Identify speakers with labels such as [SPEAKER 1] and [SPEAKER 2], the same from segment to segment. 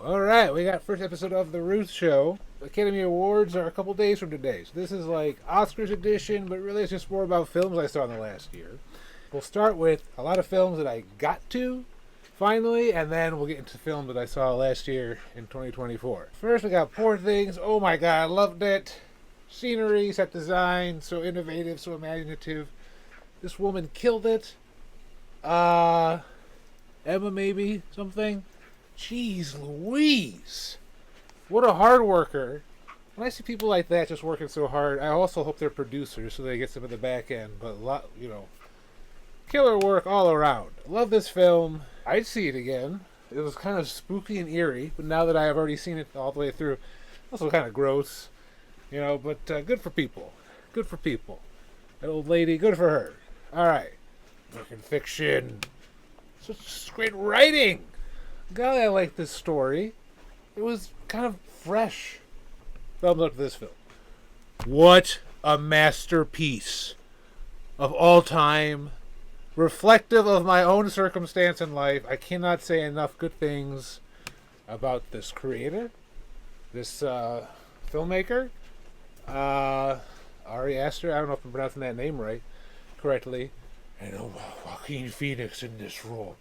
[SPEAKER 1] Alright, we got first episode of The Ruth Show. Academy Awards are a couple days from today. So this is like Oscars edition, but really it's just more about films I saw in the last year. We'll start with a lot of films that I got to, finally, and then we'll get into films that I saw last year in 2024. First we got Poor Things. Oh my god, I loved it. Scenery, set design, so innovative, so imaginative. This woman killed it. Emma maybe, something. Jeez Louise. What a hard worker. When I see people like that just working so hard, I also hope they're producers so they get some of the back end. But, killer work all around. Love this film. I'd see it again. It was kind of spooky and eerie, but now that I have already seen it all the way through, also kind of gross. But good for people. Good for people. That old lady, good for her. Alright. Working fiction. Such great writing. God, I like this story. It was kind of fresh. Thumbs up to this film. What a masterpiece of all time. Reflective of my own circumstance in life. I cannot say enough good things about this creator, this filmmaker. Ari Aster, I don't know if I'm pronouncing that name correctly. And Joaquin Phoenix in this role.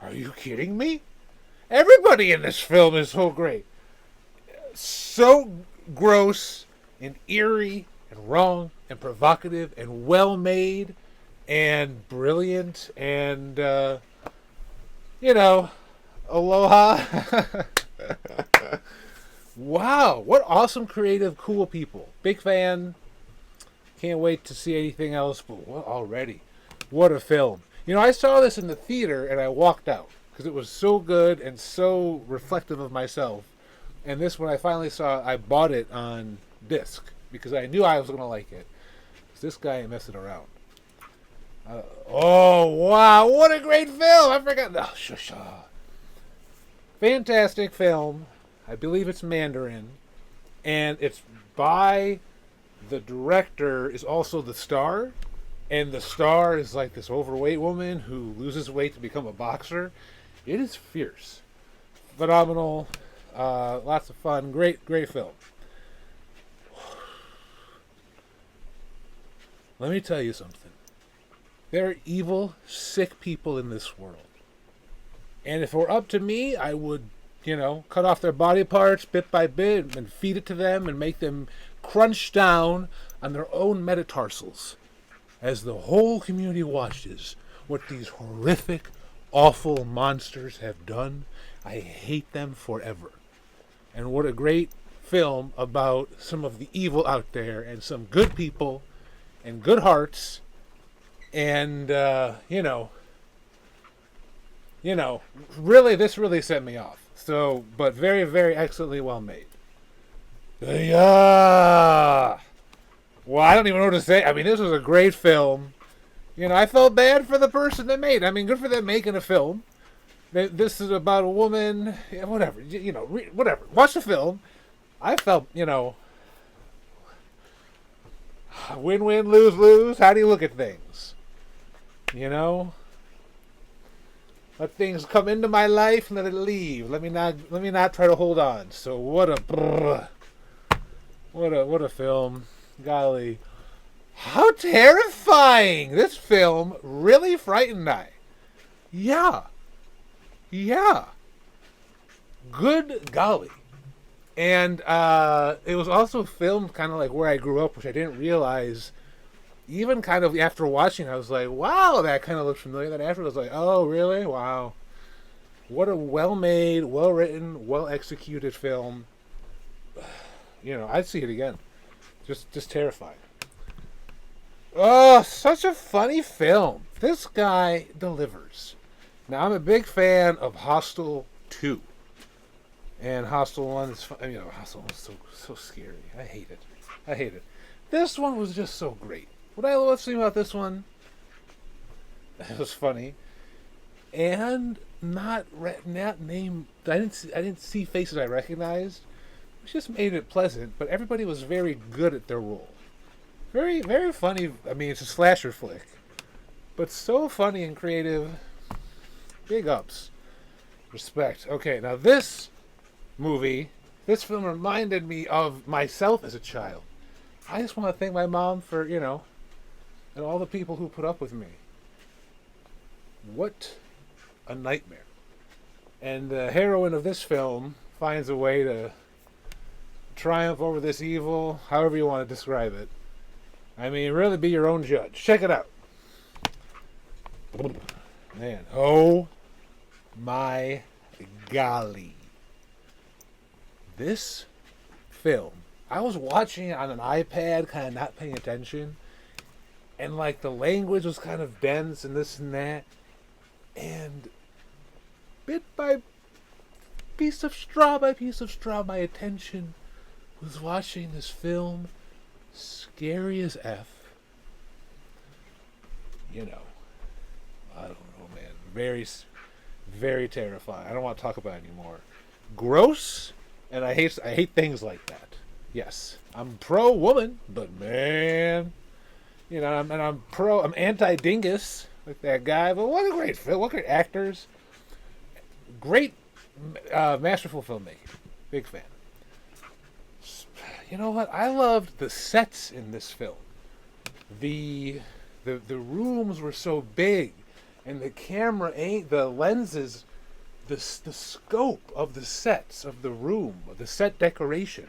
[SPEAKER 1] Are you kidding me? Everybody in this film is so great. So gross and eerie and wrong and provocative and well made and brilliant and, aloha. Wow, what awesome, creative, cool people. Big fan. Can't wait to see anything else, but already. What a film. I saw this in the theater and I walked out because it was so good and so reflective of myself. And this, when I finally saw, I bought it on disc because I knew I was going to like it. This guy ain't messing around. Oh, wow, what a great film. I forgot. Oh, shush. Fantastic film. I believe it's Mandarin. And it's by the director is also the star. And the star is like this overweight woman who loses weight to become a boxer. It is fierce. Phenomenal. Lots of fun. Great film. Let me tell you something. There are evil, sick people in this world. And if it were up to me, I would, cut off their body parts bit by bit and feed it to them and make them crunch down on their own metatarsals as the whole community watches what these horrific, awful monsters have done. I hate them forever. And what a great film about some of the evil out there and some good people and good hearts and, really, this really set me off. So, but very, very excellently well made. Yeah. Well, I don't even know what to say. I mean, this was a great film. I felt bad for the person that made it. I mean, good for them making a film. This is about a woman. Yeah, whatever. Whatever. Watch the film. I felt, win-win, lose-lose. How do you look at things? Let things come into my life and let it leave. Let me not try to hold on. So what a film. Golly. How terrifying! This film really frightened me. Yeah. Good golly. And it was also filmed kind of like where I grew up, which I didn't realize. Even kind of after watching, I was like, wow, that kind of looks familiar. Then after I was like, oh, really? Wow. What a well-made, well-written, well-executed film. I'd see it again. Just terrifying. Oh, such a funny film. This guy delivers. Now, I'm a big fan of Hostel 2. And Hostel 1 is Hostel 1 is so scary. I hate it. This one was just so great. What I love seeing about this one, it was funny, and not name. I didn't see faces I recognized, which just made it pleasant. But everybody was very good at their role. Very, very funny. I mean, it's a slasher flick, but so funny and creative. Big ups, respect. Okay, now this movie, this film reminded me of myself as a child. I just want to thank my mom for, and all the people who put up with me. What a nightmare. And the heroine of this film finds a way to triumph over this evil, however you want to describe it. I mean, really be your own judge. Check it out. Man, oh my golly. This film, I was watching it on an iPad, kind of not paying attention, and like the language was kind of dense and this and that, and bit by piece of straw by piece of straw, my attention was watching this film, scary as F. I don't know, man. Very, very terrifying. I don't want to talk about it anymore. Gross, and I hate things like that. Yes, I'm pro woman, but man, I'm anti-dingus like that guy. But what a great film! What great actors! Great, masterful filmmaking. Big fan. You know what? I loved the sets in this film. The rooms were so big, and the lenses, the scope of the sets of the room, the set decoration,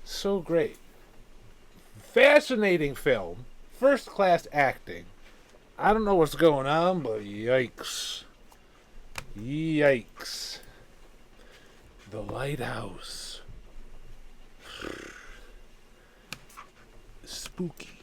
[SPEAKER 1] so great. Fascinating film, first class acting. I don't know what's going on, but yikes. Yikes. The Lighthouse. Spooky.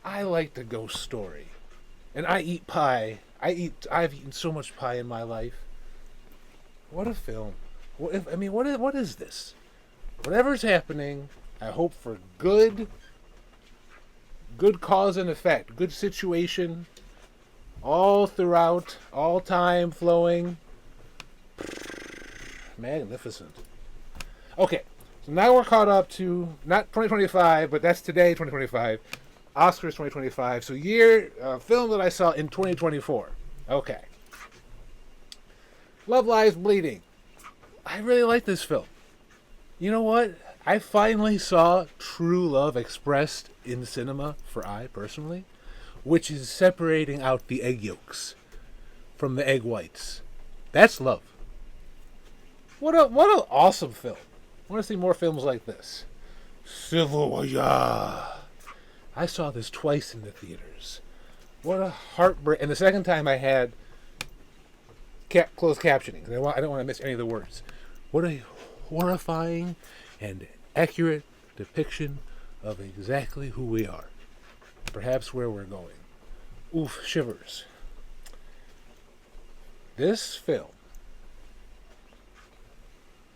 [SPEAKER 1] I like the ghost story. And I eat pie. I've eaten so much pie in my life. What a film. What is this? Whatever's happening, I hope for good cause and effect, good situation, all throughout, all time flowing. Magnificent. Okay, so now we're caught up to, not 2025, but that's today, 2025, Oscars 2025, so film that I saw in 2024. Okay. Love Lies Bleeding. I really like this film. You know what? I finally saw true love expressed in cinema for I, personally, which is separating out the egg yolks from the egg whites. That's love. What an awesome film. I want to see more films like this. Civil War. I saw this twice in the theaters. What a heartbreak. And the second time I had closed captioning. I don't want to miss any of the words. What a horrifying and accurate depiction of exactly who we are. Perhaps where we're going. Oof, shivers. This film,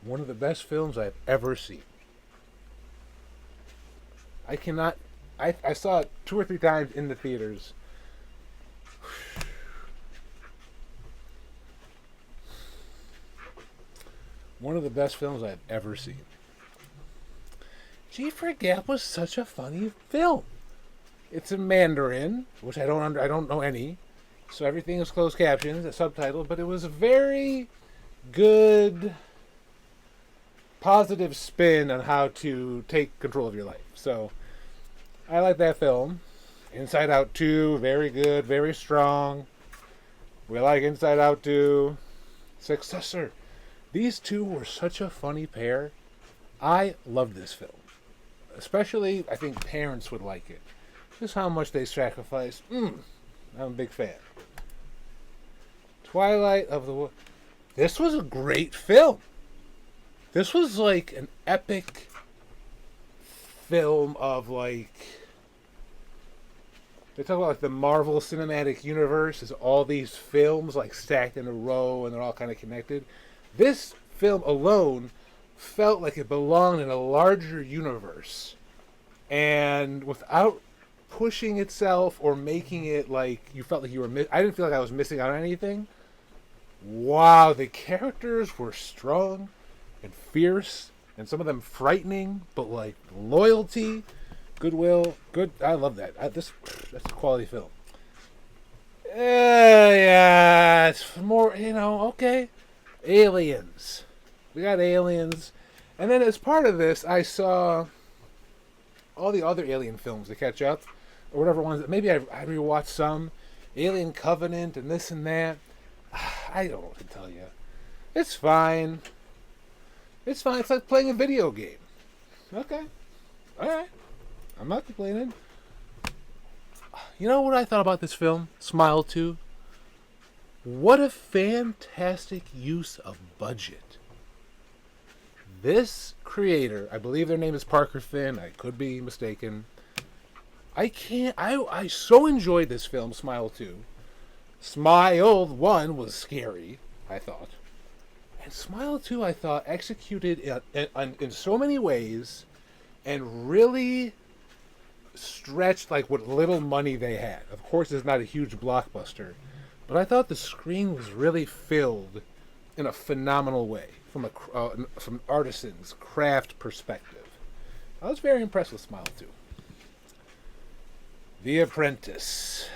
[SPEAKER 1] one of the best films I've ever seen. I saw it 2 or 3 times in the theaters. One of the best films I've ever seen. G for Gap was such a funny film. It's in Mandarin, which I don't know any, so everything is closed captions, it's subtitled, but it was a very good, positive spin on how to take control of your life. So I like that film. Inside Out 2, very good, very strong. We like Inside Out 2. Successor. These two were such a funny pair. I loved this film. Especially, I think parents would like it. Just how much they sacrificed. I'm a big fan. Twilight of the... This was a great film. This was like an epic film of like... They talk about like the Marvel Cinematic Universe is all these films like stacked in a row and they're all kind of connected. This film alone felt like it belonged in a larger universe. And without pushing itself or making it like you felt like you were... I didn't feel like I was missing out on anything. Wow, the characters were strong and fierce and some of them frightening, but like loyalty, goodwill, good. I love that. That's a quality film. Yeah, it's more, okay. Aliens. We got aliens. And then as part of this, I saw all the other Alien films to catch up, or whatever ones. Maybe I rewatched some. Alien Covenant and this and that. I don't know what to tell you. It's fine. It's fine. It's like playing a video game. Okay. Alright. I'm not complaining. You know what I thought about this film? Smile 2. What a fantastic use of budget. This creator, I believe their name is Parker Finn, I could be mistaken. I so enjoyed this film, Smile 2. Smile 1 was scary, I thought. And Smile 2, I thought, executed in so many ways and really stretched like what little money they had. Of course, it's not a huge blockbuster, but I thought the screen was really filled in a phenomenal way from an artisan's craft perspective. I was very impressed with Smile 2. The Apprentice.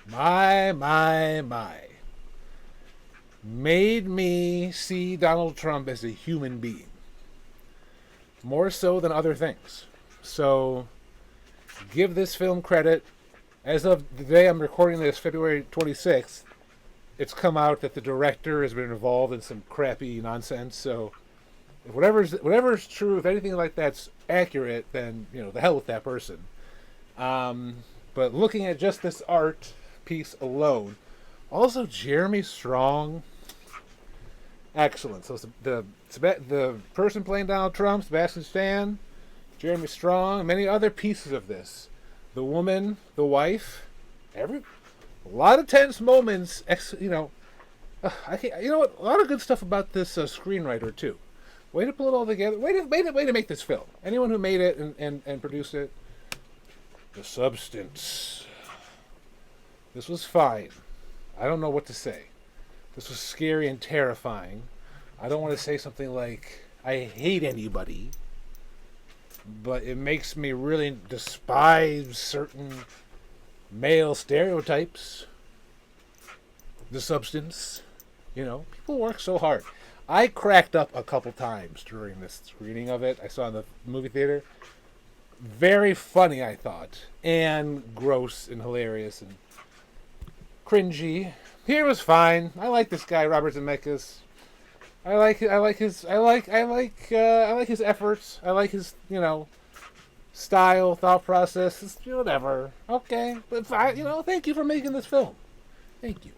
[SPEAKER 1] My. Made me see Donald Trump as a human being. More so than other things. So, give this film credit. As of the day I'm recording this, February 26th, it's come out that the director has been involved in some crappy nonsense. So, if whatever's true, if anything like that's accurate, then, the hell with that person. But looking at just this art piece alone, also Jeremy Strong, excellent. So the person playing Donald Trump, Sebastian Stan, Jeremy Strong, many other pieces of this. The woman, the wife, a lot of tense moments. I can't, you know what? A lot of good stuff about this screenwriter too. Way to pull it all together. Way to make this film. Anyone who made it and produced it. The Substance. This was fine. I don't know what to say. This was scary and terrifying. I don't want to say something like, I hate anybody, but it makes me really despise certain male stereotypes. The Substance. People work so hard. I cracked up a couple times during this screening of it. I saw it in the movie theater. Very funny, I thought, and gross and hilarious and cringy. Here was fine. I like this guy, Robert Zemeckis. I like his efforts. I like his, style, thought process. Whatever. Okay, but thank you for making this film. Thank you.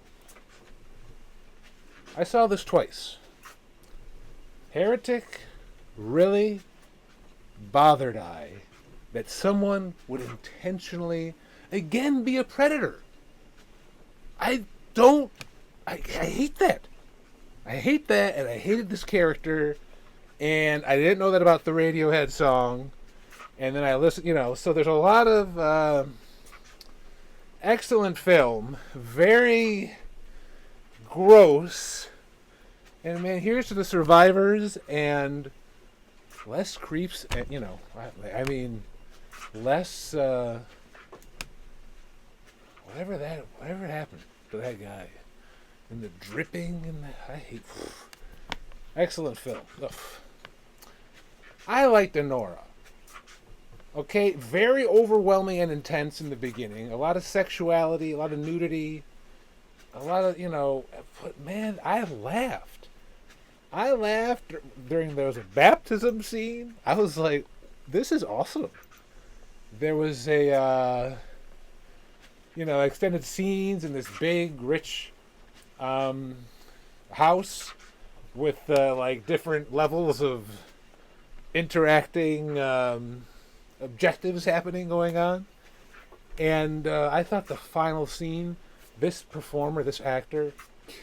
[SPEAKER 1] I saw this twice. Heretic really bothered I that someone would intentionally, again, be a predator. I hate that. I hate that, and I hated this character, and I didn't know that about the Radiohead song, and then I listened, so there's a lot of excellent film, very gross, and man, here's to the survivors, and less creeps, and, less, whatever happened to that guy, and the dripping, and I hate, excellent film. Ugh. I liked Anora. Okay, very overwhelming and intense in the beginning, a lot of sexuality, a lot of nudity, a lot of, but man, I laughed during, there was a baptism scene. I was like, this is awesome. There was a, extended scenes in this big, rich house with, different levels of interacting objectives going on. And I thought the final scene, this actor,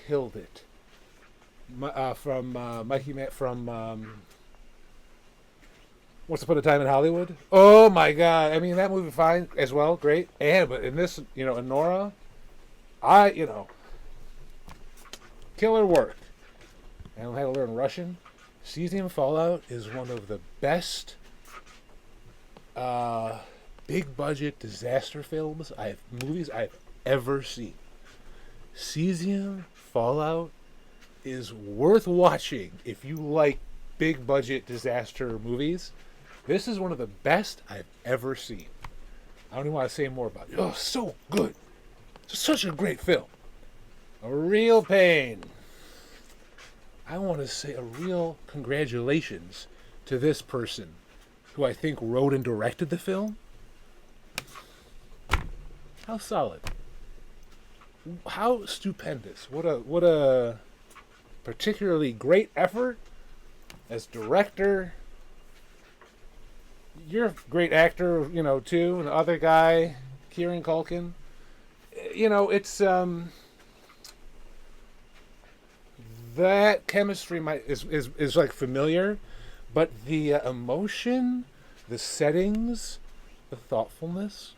[SPEAKER 1] killed it. From Once Upon a Time in Hollywood. Oh my God! I mean, that movie fine as well, great. But in this, Anora, killer work. I don't have to learn Russian. Cesium Fallout is one of the best big budget disaster movies I've ever seen. Cesium Fallout is worth watching if you like big budget disaster movies. This is one of the best I've ever seen. I don't even want to say more about it. Oh, so good. It's such a great film. A real pain. I want to say a real congratulations to this person who I think wrote and directed the film. How solid. How stupendous. What a particularly great effort as director. You're a great actor, too. And the other guy, Kieran Culkin. It's that chemistry is like familiar, but the emotion, the settings, the thoughtfulness,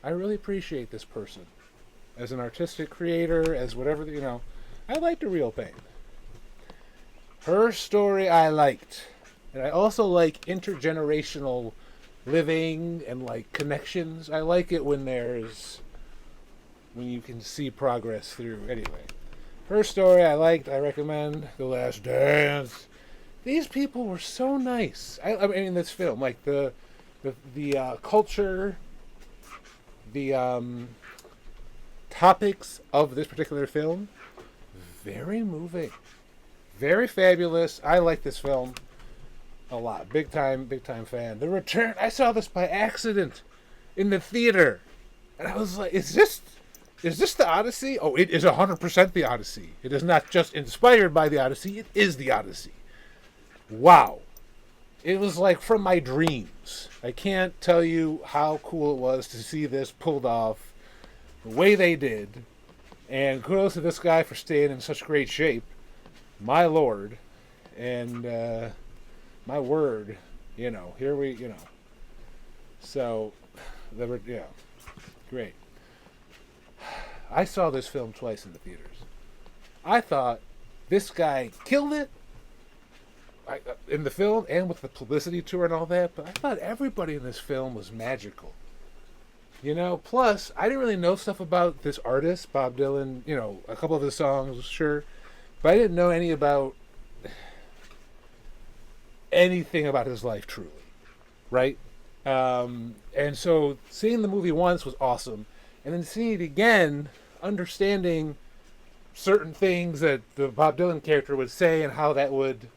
[SPEAKER 1] I really appreciate this person as an artistic creator, as whatever, I liked A Real Pain. Her story I liked. And I also like intergenerational living and like connections. I like it when you can see progress through. Anyway, her story I liked. I recommend The Last Dance. These people were so nice. I mean, in this film, like the culture, the topics of this particular film, very moving, very fabulous. I like this film a lot. Big time fan. The Return. I saw this by accident in the theater, and I was like, "Is this the Odyssey?" Oh, it is 100% the Odyssey. It is not just inspired by the Odyssey. It is the Odyssey. Wow. It was like from my dreams. I can't tell you how cool it was to see this pulled off the way they did. And kudos to this guy for staying in such great shape. My lord. And, my word, here we, So, great. I saw this film twice in the theaters. I thought this guy killed it in the film and with the publicity tour and all that, but I thought everybody in this film was magical. Plus, I didn't really know stuff about this artist, Bob Dylan, a couple of his songs, sure, but I didn't know anything about his life, truly, right? And so seeing the movie once was awesome, and then seeing it again, understanding certain things that the Bob Dylan character would say and how that would,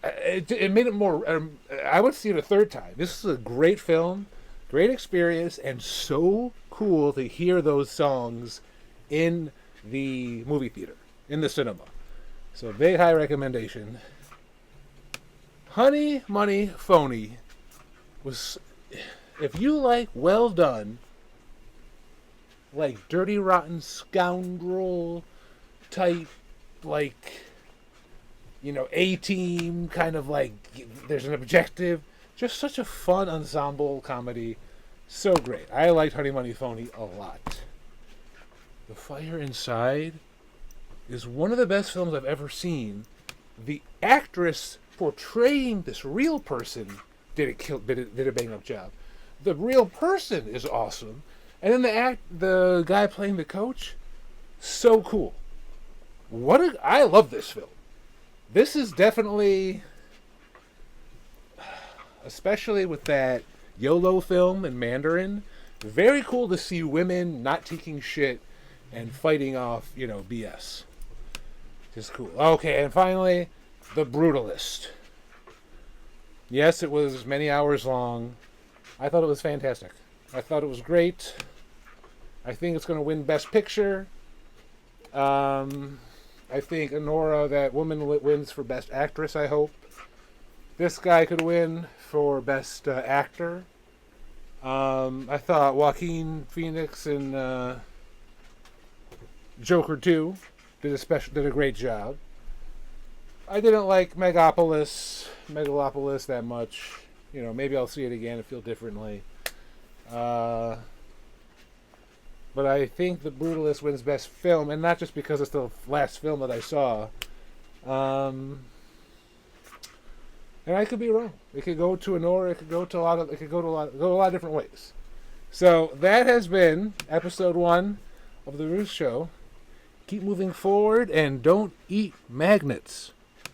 [SPEAKER 1] it made it more, I would see it a third time. This is a great film, great experience, and so cool to hear those songs in the movie theater, in the cinema. So big high recommendation. Honey, Money, Phony was, if you like well done, like dirty, rotten scoundrel type, like, A-team, kind of like there's an objective, just such a fun ensemble comedy. So great. I liked Honey, Money, Phony a lot. The Fire Inside is one of the best films I've ever seen. The actress portraying this real person did a bang up job. The real person is awesome, and then the guy playing the coach, so cool. I love this film. This is definitely, especially with that YOLO film in Mandarin, very cool to see women not taking shit and fighting off, BS. Just cool. Okay, and finally, The Brutalist. Yes, it was many hours long. I thought it was fantastic. I thought it was great. I think it's going to win Best Picture. I think Anora, that woman, wins for Best Actress, I hope. This guy could win for Best Actor. I thought Joaquin Phoenix and Joker 2 did a great job. I didn't like Megalopolis that much. Maybe I'll see it again and feel differently. But I think The Brutalist wins Best Film, and not just because it's the last film that I saw. And I could be wrong. It could go to Anora. It could go a lot of different ways. So that has been episode 1 of the Ruth Show. keep moving forward and don't eat magnets.